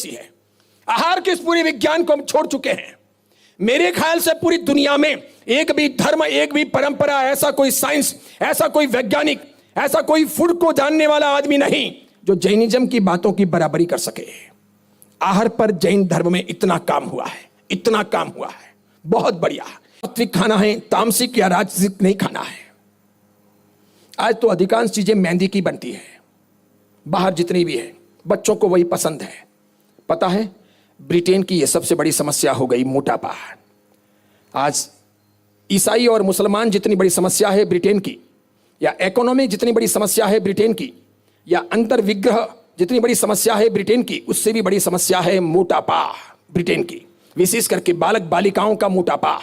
सी है। आहार के इस पूरे विज्ञान को हम छोड़ चुके हैं। मेरे ख्याल से पूरी दुनिया में एक भी धर्म, एक भी परंपरा, ऐसा कोई साइंस, ऐसा कोई वैज्ञानिक, ऐसा कोई फूड को जानने वाला आदमी नहीं जो जैनिज्म की बातों की बराबरी कर सके। आहार पर जैन धर्म में इतना काम हुआ है, इतना काम हुआ है, बहुत बढ़िया। सात्विक खाना है, तामसिक या राजसिक नहीं खाना है। आज तो अधिकांश चीजें मेहंदी की बनती है, बाहर जितनी भी है, बच्चों को वही पसंद है। पता है, ब्रिटेन की यह सबसे बड़ी समस्या हो गई मोटापा। आज ईसाई और मुसलमान जितनी बड़ी समस्या है ब्रिटेन की, या इकोनॉमी जितनी बड़ी समस्या है ब्रिटेन की, या अंतर विग्रह जितनी बड़ी समस्या है ब्रिटेन की, उससे भी बड़ी समस्या है मोटापा ब्रिटेन की। विशेष करके बालक बालिकाओं का मोटापा।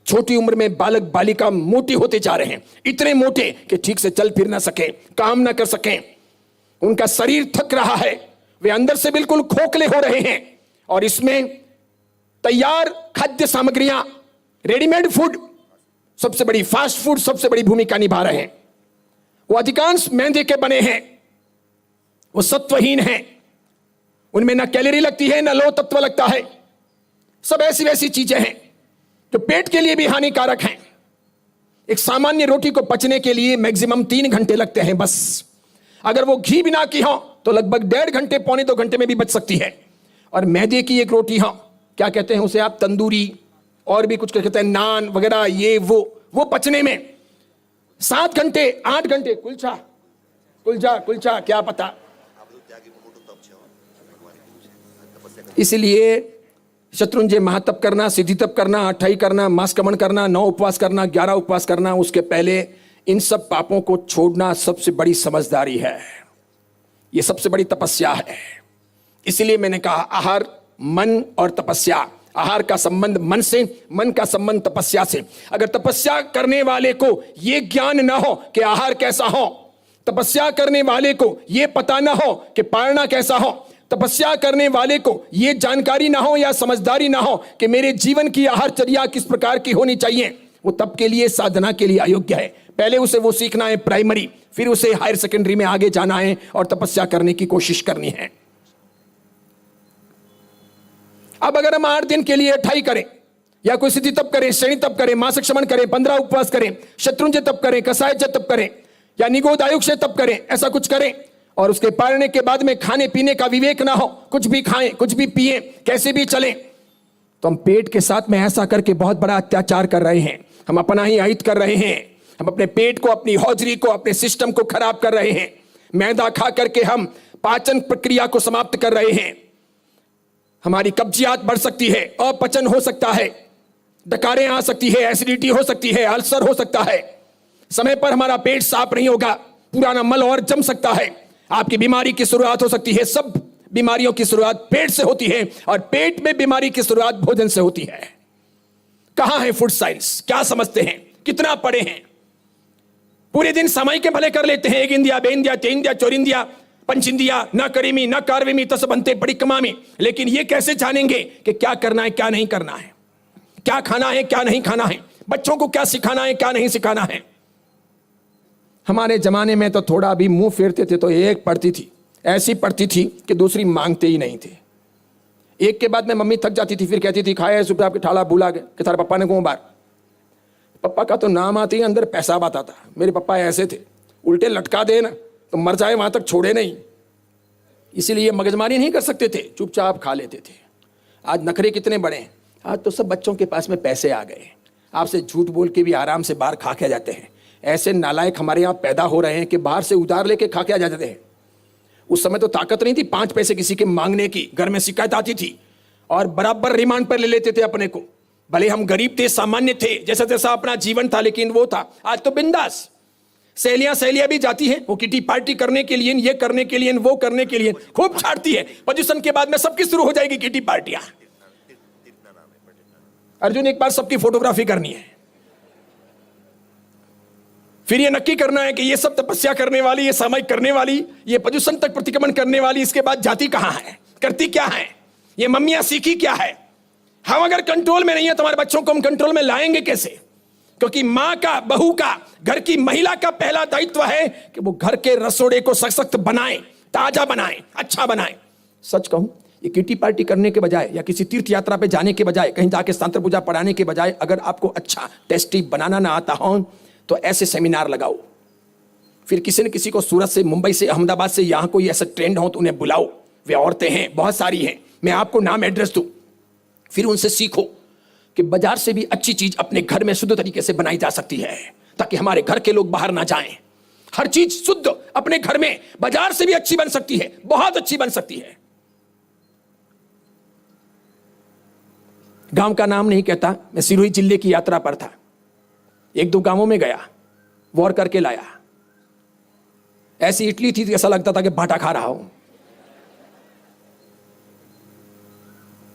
छोटी उम्र में बालक बालिका मोटे होते जा रहे हैं, इतने मोटे कि ठीक से चल फिर ना सके, काम ना कर सकें, उनका शरीर थक रहा है, वे अंदर से बिल्कुल खोखले हो रहे हैं। और इसमें तैयार खाद्य सामग्रियां, रेडीमेड फूड, सबसे बड़ी फास्ट फूड सबसे बड़ी भूमिका निभा रहे हैं। वो अधिकांश मैदे के बने हैं, वो सत्वहीन हैं, उनमें ना कैलोरी लगती है ना लौह तत्व लगता है। सब ऐसी वैसी चीजें हैं जो पेट के लिए भी हानिकारक हैं। एक सामान्य रोटी को पचने के लिए मैक्सिमम 3 घंटे लगते हैं बस। अगर वो घी बिना की हो तो लगभग 1.5 घंटे, पौने 2 घंटे में भी बच सकती है। और मैदे की एक रोटी, हाँ क्या कहते हैं उसे आप, तंदूरी, और भी कुछ कहते हैं नान वगैरह, ये वो पचने में 7 घंटे 8 घंटे। कुलचा क्या पता। इसलिए शत्रुंजय महातप करना, सिद्धि तप करना, 28 करना, मासकमण करना, 9 उपवास करना, 11 उपवास करना, उसके पहले इन सब पापों को छोड़ना सबसे बड़ी समझदारी है। यह सबसे बड़ी तपस्या है। इसलिए मैंने कहा आहार, मन और तपस्या। आहार का संबंध मन से, मन का संबंध तपस्या से। अगर तपस्या करने वाले को यह ज्ञान ना हो कि आहार कैसा हो, तपस्या करने वाले को यह पता ना हो कि पालना कैसा हो, तपस्या करने वाले को यह जानकारी ना हो या समझदारी ना हो कि मेरे जीवन की आहारचर्या किस प्रकार की होनी चाहिए, वो तब के लिए, साधना के लिए अयोग्य है। पहले उसे वो सीखना है प्राइमरी, फिर उसे हायर सेकेंडरी में आगे जाना है और तपस्या करने की कोशिश करनी है। अब अगर हम 8 दिन के लिए 28 करें, या कोई सिद्धि तप करें, श्रेणी तप करें, मासिक शमन करें, 15 उपवास करें, शत्रुंजय तप करें, कसायज तप करें, या निगोद आयुष्य तप करें, ऐसा कुछ करें, और उसके पालने के बाद में खाने पीने का विवेक ना हो, कुछ भी खाएं, कुछ भी पिए, कैसे भी चलें, तो हम पेट के साथ में ऐसा करके बहुत बड़ा अत्याचार कर रहे हैं। हम अपना ही अहित कर रहे हैं। हम अपने पेट को, अपनी हौजरी को, अपने सिस्टम को खराब कर रहे हैं। मैदा खा करके हम पाचन प्रक्रिया को समाप्त कर रहे हैं। हमारी कब्जियत बढ़ सकती है, अपचन हो सकता है, डकारें आ सकती है, एसिडिटी हो सकती है, अल्सर हो सकता है। समय पर हमारा पेट साफ नहीं होगा, पुराना मल और जम सकता है, आपकी बीमारी की शुरुआत हो सकती है। सब बीमारियों की शुरुआत पेट से होती है, और पेट में बीमारी की शुरुआत भोजन से होती है। कहां है फूड साइंस? क्या समझते हैं? कितना पढ़े हैं? पूरे दिन समय के भले कर लेते हैं, एक इंदिया, बे इंदिया, चे इंदिया, चोर इंदिया, पंच इंदिया, न करीमी न कारवेमी तस बनते बड़ी कमामी। लेकिन ये कैसे जानेंगे कि क्या करना है, क्या नहीं करना है, क्या खाना है, क्या नहीं खाना है, बच्चों को क्या सिखाना है, क्या नहीं सिखाना है। हमारे जमाने में तो थोड़ा भी मुंह फेरते थे तो एक पढ़ती थी, ऐसी पढ़ती थी कि दूसरी मांगते ही नहीं थे। एक के बाद में मम्मी थक जाती थी, फिर कहती थी खाए सुबह आपके ठाला भूला गए कि तारे पप्पा ने कौन बार। पप्पा का तो नाम आते ही अंदर पैसा आता था। मेरे पप्पा ऐसे थे, उल्टे लटका दे ना तो मर जाए, वहां तक छोड़े नहीं। इसीलिए मगजमारी नहीं कर सकते थे, चुपचाप खा लेते थे। आज नखरे कितने बड़े हैं, आज तो सब बच्चों के पास में पैसे आ गए, आपसे झूठ बोल के भी आराम से बाहर खा के जाते हैं। ऐसे नालायक हमारे यहाँ पैदा हो रहे हैं कि बाहर से उधार लेके खा के आ जाते हैं। उस समय तो ताकत नहीं थी 5 पैसे किसी के मांगने की, घर में शिकायत आती थी और बराबर रिमांड पर ले लेते थे अपने को। भले हम गरीब थे, सामान्य थे, जैसा जैसा अपना जीवन था, लेकिन वो था। आज तो बिंदास सहेलियां भी जाती हैं, वो किटी पार्टी करने के लिए, ये करने के लिए, वो करने के लिए, खूब छाड़ती है। पोजीशन के बाद में सबकी शुरू हो जाएगी किटी पार्टियां। अर्जुन एक बार सबकी फोटोग्राफी करनी है, फिर ये नक्की करना है कि ये सब तपस्या करने वाली, ये सामायिक करने वाली, ये पोजीशन तक प्रतिक्रमण करने वाली, इसके बाद जाति कहां है, करती क्या है, ये मम्मियां सीखी क्या है। हम अगर कंट्रोल में नहीं है तो हमारे बच्चों को हम कंट्रोल में लाएंगे कैसे? क्योंकि मां का, बहू का, घर की महिला का पहला दायित्व है कि वो घर के रसोड़े को सशक्त बनाए, ताजा बनाए, अच्छा बनाए। सच कहूं, ये किटी पार्टी करने के बजाय या किसी तीर्थ यात्रा पे जाने के बजाय, कहीं जाके सांत्र पूजा पढ़ाने के बजाय, अगर आपको अच्छा टेस्टी बनाना ना आता हो तो ऐसे सेमिनार लगाओ। फिर किसी न किसी को सूरत से, मुंबई से, अहमदाबाद से, यहाँ कोई ऐसा ट्रेंड हो तो उन्हें बुलाओ। वे औरतें हैं, बहुत सारी हैं, मैं आपको नाम एड्रेस दूं। फिर उनसे सीखो कि बाजार से भी अच्छी चीज अपने घर में शुद्ध तरीके से बनाई जा सकती है, ताकि हमारे घर के लोग बाहर ना जाएं। हर चीज शुद्ध अपने घर में बाजार से भी अच्छी बन सकती है, बहुत अच्छी बन सकती है। गांव का नाम नहीं कहता, मैं सिरोही जिले की यात्रा पर था। एक दो गांवों में गया, वॉर करके लाया। ऐसी इडली थी ऐसा लगता था कि भाटा खा रहा हूं।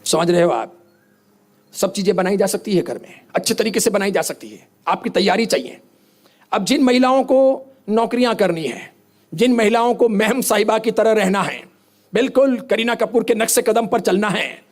समझ रहे हो आप? सब चीजें बनाई जा सकती है घर में, अच्छे तरीके से बनाई जा सकती है। आपकी तैयारी चाहिए। अब जिन महिलाओं को नौकरियां करनी है, जिन महिलाओं को महम साहिबा की तरह रहना है, बिल्कुल करीना कपूर के नक्शे कदम पर चलना है,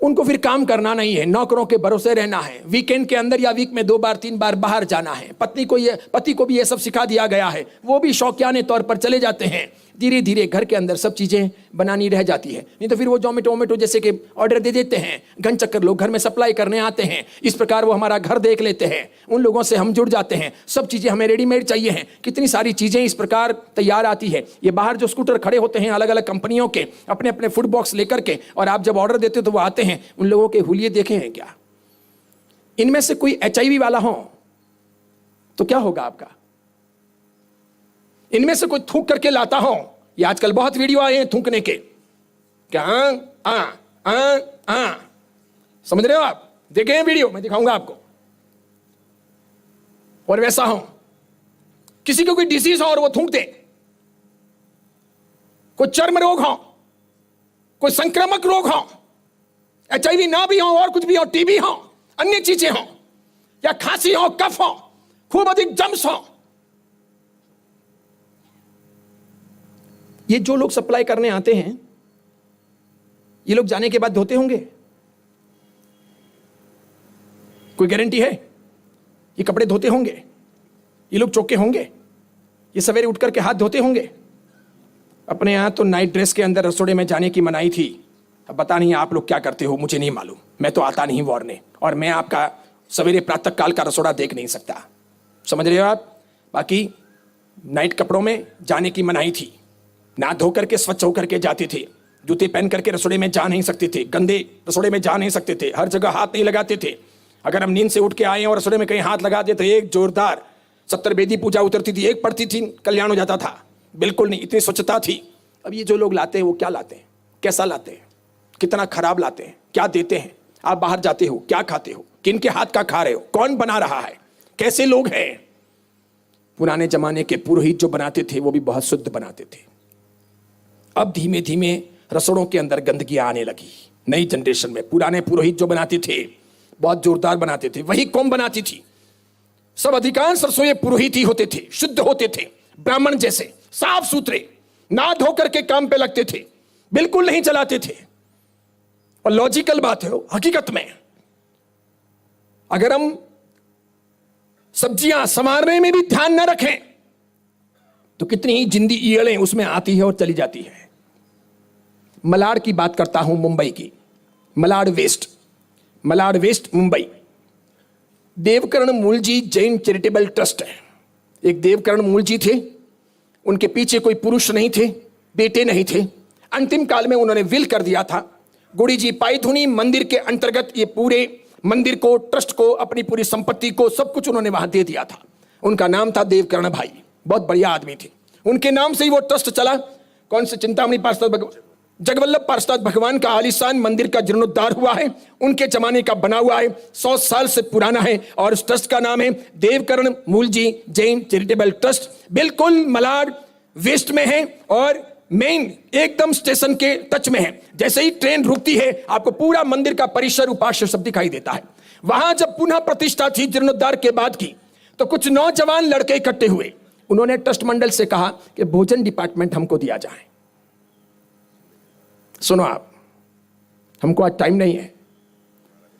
उनको फिर काम करना नहीं है, नौकरों के भरोसे रहना है। वीकेंड के अंदर या वीक में 2 बार 3 बार बाहर जाना है। पति को भी ये सब सिखा दिया गया है, वो भी शौकियाने तौर पर चले जाते हैं। धीरे धीरे घर के अंदर सब चीजें बनानी रह जाती है। नहीं तो फिर वो जोमेटो जैसे कि ऑर्डर दे देते हैं, घन चक्कर लोग घर में सप्लाई करने आते हैं। इस प्रकार वो हमारा घर देख लेते हैं, उन लोगों से हम जुड़ जाते हैं। सब चीजें हमें रेडीमेड चाहिए हैं। कितनी सारी चीजें इस प्रकार तैयार आती है। ये बाहर जो स्कूटर खड़े होते हैं अलग अलग कंपनियों के, अपने अपने फूड बॉक्स लेकर के, और आप जब ऑर्डर देते हो तो वो आते हैं। उन लोगों के हुलिये देखे हैं क्या? इनमें से कोई HIV वाला हो तो क्या होगा आपका? इनमें से कोई थूक करके लाता हो, ये आजकल बहुत वीडियो आए हैं थूकने के, क्या समझ रहे हो आप? देखे हैं वीडियो, मैं दिखाऊंगा आपको। और वैसा हो, किसी को कोई डिसीज हो और वो थूक दे, कोई चर्म रोग हो, कोई संक्रामक रोग हो, HIV ना भी हो और कुछ भी हो, TB हो, अन्य चीजें हो, या खांसी हो, कफ हो, खूब अधिक जम्स हो, ये जो लोग सप्लाई करने आते हैं, ये लोग जाने के बाद धोते होंगे? कोई गारंटी है? ये कपड़े धोते होंगे? ये लोग चौके होंगे? ये सवेरे उठ करके हाथ धोते होंगे? अपने यहां तो नाइट ड्रेस के अंदर रसोड़े में जाने की मनाही थी। अब पता नहीं आप लोग क्या करते हो, मुझे नहीं मालूम। मैं तो आता नहीं वॉरने, और मैं आपका सवेरे प्रातः काल का रसोड़ा देख नहीं सकता। समझ रहे हो आप? बाकी नाइट कपड़ों में जाने की मनाही थी। ना धो करके स्वच्छ होकर के जाते थे, जूते पहन करके रसोड़े में जा नहीं सकते थे, गंदे रसोड़े में जा नहीं सकते थे, हर जगह हाथ नहीं लगाते थे। अगर हम नींद से उठ के आए और रसोड़े में कहीं हाथ लगा देते तो एक जोरदार 70 बेदी पूजा उतरती थी, एक पड़ती थी, कल्याण हो जाता था। बिल्कुल नहीं, इतनी स्वच्छता थी। अब ये जो लोग लाते हैं वो क्या लाते हैं, कैसा लाते हैं, कितना खराब लाते हैं, क्या देते हैं? आप बाहर जाते हो, क्या खाते हो, किन के हाथ का खा रहे हो, कौन बना रहा है, कैसे लोग हैं? पुराने जमाने के पुरोहित जो बनाते थे वो भी बहुत शुद्ध बनाते थे। अब धीमे धीमे रसोड़ों के अंदर गंदगी आने लगी। नई जनरेशन में पुराने पुरोहित जो बनाते थे बहुत जोरदार बनाते थे, वही कौम बनाती थी। सब अधिकांश रसोई पुरोहित ही होते थे, शुद्ध होते थे, ब्राह्मण जैसे साफ सुथरे, ना धो करके काम पे लगते थे, बिल्कुल नहीं चलाते थे। और लॉजिकल बात है, हकीकत में अगर हम सब्जियां संवारने में भी ध्यान न रखें तो कितनी ही जिंदी ईयड़ें उसमें आती है और चली जाती है। मलाड की बात करता हूं, मुंबई की, Malad west Mumbai. Devkaran Mulji Jain charitable trust है। एक देवकर्ण मूलजी थे, उनके पीछे कोई पुरुष नहीं थे, बेटे नहीं थे। अंतिम काल में उन्होंने विल कर दिया था, गुड़ी जी पाईधुनी मंदिर के अंतर्गत ये पूरे मंदिर को, ट्रस्ट को, अपनी पूरी संपत्ति को, सब कुछ उन्होंने वहां दे दिया था। उनका नाम था देवकर्ण भाई, बहुत बढ़िया आदमी थे। उनके नाम से ही वो ट्रस्ट चला। कौन से? चिंतामणि पार्षद जगवल्लभ पार्षद भगवान का आलीशान मंदिर का जीर्णोद्धार हुआ है, उनके जमाने का बना हुआ है, 100 साल से पुराना है। और उस ट्रस्ट का नाम है देवकर्ण मूलजी जैन चैरिटेबल ट्रस्ट। बिल्कुल मलाड वेस्ट में है और मेन एकदम स्टेशन के टच में है। जैसे ही ट्रेन रुकती है आपको पूरा मंदिर का परिसर उपास्य सब दिखाई देता है। वहां जब पुनः प्रतिष्ठा थी जीर्णोद्धार के बाद की, तो कुछ नौजवान लड़के इकट्ठे हुए। उन्होंने ट्रस्ट मंडल से कहा कि भोजन डिपार्टमेंट हमको दिया जाए। सुनो आप, हमको आज टाइम नहीं है,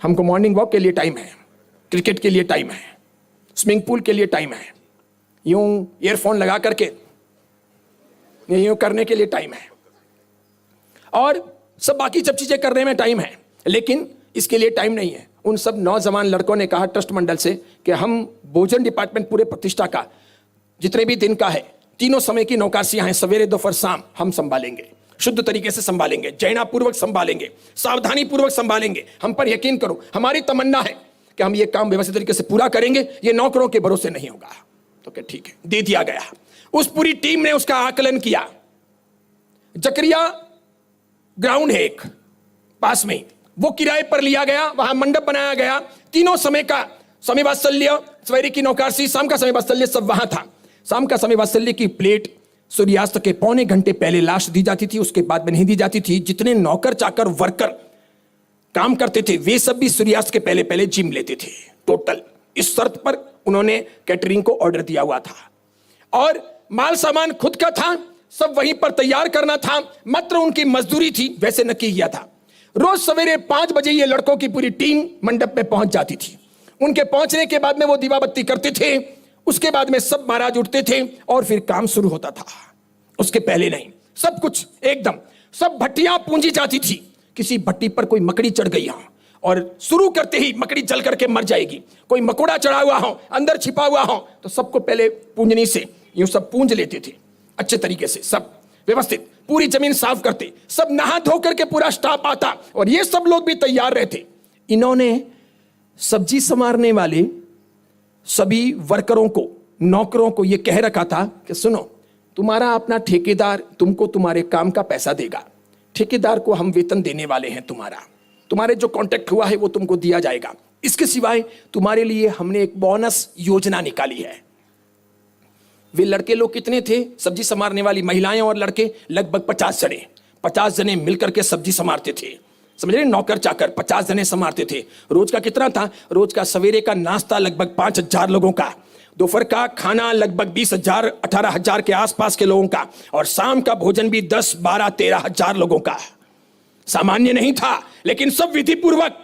हमको मॉर्निंग वॉक के लिए टाइम है, क्रिकेट के लिए टाइम है, स्विमिंग पूल के लिए टाइम है, यूं ईयरफोन लगा करके यूं करने के लिए टाइम है। और सब बाकी सब चीजें करने में टाइम है, लेकिन इसके लिए टाइम नहीं है। उन सब नौजवान लड़कों ने कहा ट्रस्ट मंडल से कि हम भोजन डिपार्टमेंट पूरे प्रतिष्ठा का जितने भी दिन का है, तीनों समय की नौकरसियां हैं, सवेरे दोपहर शाम, हम संभालेंगे, शुद्ध तरीके से संभालेंगे, जैनापूर्वक संभालेंगे, सावधानी पूर्वक संभालेंगे। हम पर यकीन करो, हमारी तमन्ना है कि हम ये काम व्यवस्थित तरीके से पूरा करेंगे, ये नौकरों के भरोसे नहीं होगा। तो क्या ठीक है, दे दिया गया। उस पूरी टीम ने उसका आकलन किया। जकरिया ग्राउंड है एक पास में, वो किराए पर लिया गया, वहां मंडप बनाया गया। तीनों समय का समय वात्सल्य, सवेरे की नौकरसी, शाम का समय वात्सल्य सब वहां था। शाम का समय वात्सल्य की प्लेट सूर्यास्त के पौने घंटे पहले लाश दी जाती थी, उसके बाद में नहीं दी जाती थी। जितने नौकर चाकर वर्कर काम करते थे वे सब भी सूर्यास्त के पहले पहले जिम लेते थे टोटल। इस शर्त पर उन्होंने कैटरिंग को ऑर्डर दिया हुआ था और माल सामान खुद का था, सब वहीं पर तैयार करना था, मात्र उनकी मजदूरी थी, वैसे नक्की किया था। रोज सवेरे 5 बजे ये लड़कों की पूरी टीम मंडप में पहुंच जाती थी। उनके पहुंचने के बाद में वो दीवा बत्ती करते थे, उसके बाद में सब महाराज उठते थे और फिर काम शुरू होता था। उसके पहले नहीं, सब कुछ एकदम, सब भट्टियां पूंजी जाती थी। किसी भट्टी पर कोई मकड़ी चढ़ गई हो और शुरू करते ही मकड़ी जल करके मर जाएगी, कोई मकोड़ा चढ़ा हुआ हो, अंदर छिपा हुआ हो, तो सबको पहले पूंजनी से यूं सब पूंज लेते थे अच्छे तरीके से, सब व्यवस्थित, पूरी जमीन साफ करते, सब नहा धो करके पूरा स्टाफ आता और ये सब लोग भी तैयार रहते। इन्होंने सब्जी संवारने वाले सभी वर्करों को, नौकरों को यह कह रखा था कि सुनो, तुम्हारा अपना ठेकेदार तुमको तुम्हारे काम का पैसा देगा, ठेकेदार को हम वेतन देने वाले हैं, तुम्हारे जो कॉन्ट्रैक्ट हुआ है वो तुमको दिया जाएगा। इसके सिवाय तुम्हारे लिए हमने एक बोनस योजना निकाली है। वे लड़के लोग कितने थे, सब्जी संवारने वाली महिलाएं और लड़के लगभग 50 जने मिलकर के सब्जी संवारते थे। समझ रहे, नौकर चाकर 50 जने संवारते थे। रोज का कितना था, रोज का सवेरे का नाश्ता लगभग 5,000 लोगों का, दोपहर का खाना लगभग 20,000 18,000 के आसपास के लोगों का, और शाम का भोजन भी 10 12 13,000 लोगों का। सामान्य नहीं था, लेकिन सब विधि पूर्वक,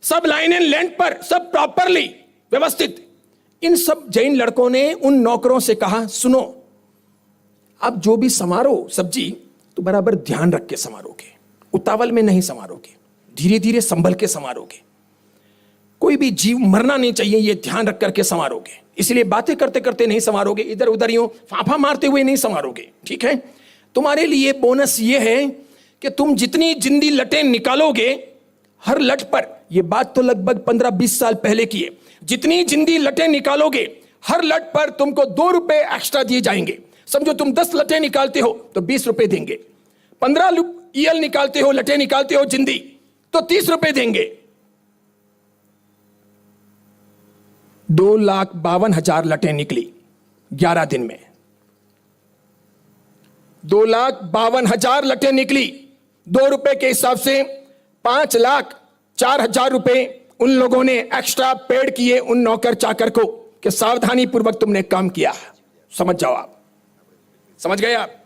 सब लाइन एंड लेंथ पर, सब प्रॉपरली व्यवस्थित। इन सब जैन लड़कों ने उन नौकरों से कहा, सुनो, अब जो भी समारो सब्जी तो बराबर ध्यान रख के समारोगे, उतावल में नहीं समारोगे, धीरे धीरे संभल के समारोगे, कोई भी जीव मरना नहीं चाहिए, ये ध्यान रख करके समारोगे। इसलिए बातें करते करते नहीं समारोगे, इधर उधर यूं फाफा मारते हुए नहीं समारोगे, ठीक है। तुम्हारे लिए बोनस ये है कि तुम जितनी जिंदी लटें निकालोगे हर लट पर, यह बात तो लगभग 15-20 साल पहले की है, जितनी जिंदी लटें निकालोगे हर लट पर तुमको 2 रुपए एक्स्ट्रा दिए जाएंगे। समझो तुम 10 लटें निकालते हो तो 20 रुपए देंगे, 15 ईयल निकालते हो, लटें निकालते हो जिंदी, तो 30 रुपए देंगे। 2,52,000 लटें निकली 11 दिन में, 2,52,000 लटें निकली। 2 रुपए के हिसाब से 5,04,000 रुपए उन लोगों ने एक्स्ट्रा पेड किए उन नौकर चाकर को कि सावधानी पूर्वक तुमने काम किया। समझ जाओ, आप समझ गए। आप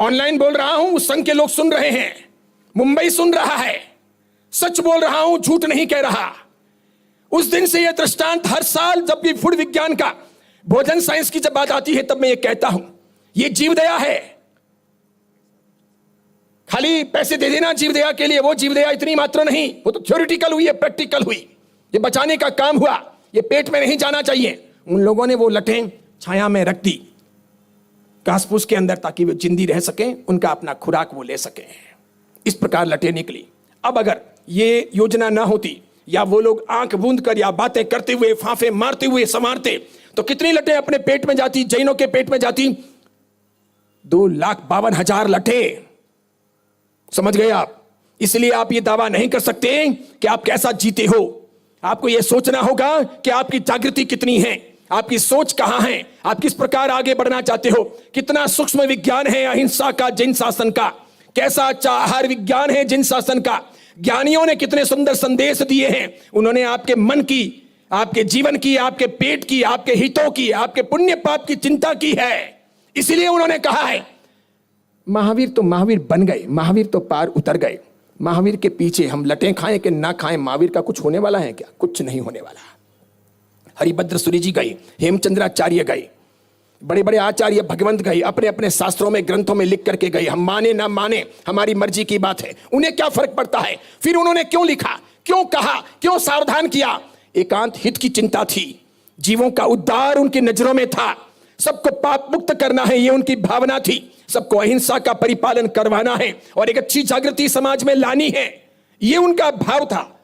ऑनलाइन बोल रहा हूं, उस संघ के लोग सुन रहे हैं, मुंबई सुन रहा है, सच बोल रहा हूं, झूठ नहीं कह रहा। उस दिन से यह दृष्टांत हर साल जब भी फूड विज्ञान का, भोजन साइंस की जब बात आती है तब मैं ये कहता हूं, यह जीवदया है। खाली पैसे दे देना जीवदया के लिए, वो जीवदया इतनी मात्र नहीं, वो तो थ्योरेटिकल हुई है, प्रैक्टिकल हुई। ये बचाने का काम हुआ, ये पेट में नहीं जाना चाहिए। उन लोगों ने वो लटें छाया में रख दी घास फूस के अंदर, ताकि वो जिंदी रह सकें, उनका अपना खुराक वो ले सकें। इस प्रकार लटें निकली। अब अगर ये योजना ना होती, या वो लोग आंख बूंद कर या बातें करते हुए, फांफे मारते हुए संवारते, तो कितनी लटें अपने पेट में जाती, जैनों के पेट में जाती? 2,52,000 लटें। समझ गए आप? इसलिए आप ये दावा नहीं कर सकते कि आप कैसा जीते हो। आपको यह सोचना होगा कि आपकी जागृति कितनी है, आपकी सोच कहां है, आप किस प्रकार आगे बढ़ना चाहते हो, कितना सूक्ष्म विज्ञान है अहिंसा का, जैन शासन का, कैसा अच्छा आहार विज्ञान है जैन शासन का। ज्ञानियों ने कितने सुंदर संदेश दिए हैं, उन्होंने आपके मन की, आपके जीवन की, आपके पेट की, आपके हितों की, आपके पुण्य पाप की चिंता की है। इसलिए उन्होंने कहा है, महावीर तो महावीर बन गए, महावीर तो पार उतर गए। महावीर के पीछे हम लटें खाएं कि ना खाएं, महावीर का कुछ होने वाला है क्या? कुछ नहीं होने वाला। हरिभद्र सूरी जी गए, हेमचंद्राचार्य गए, बड़े बड़े आचार्य भगवंत गए, अपने अपने शास्त्रों में ग्रंथों में लिख करके गए, हम माने ना माने हमारी मर्जी की बात है, उन्हें क्या फर्क पड़ता है। फिर उन्होंने क्यों लिखा, क्यों कहा, क्यों सावधान किया? एकांत हित की चिंता थी, जीवों का उद्धार उनकी नजरों में था, सबको पाप मुक्त करना है ये उनकी भावना थी, सबको अहिंसा का परिपालन करवाना है और एक अच्छी जागृति समाज में लानी है, ये उनका भाव था।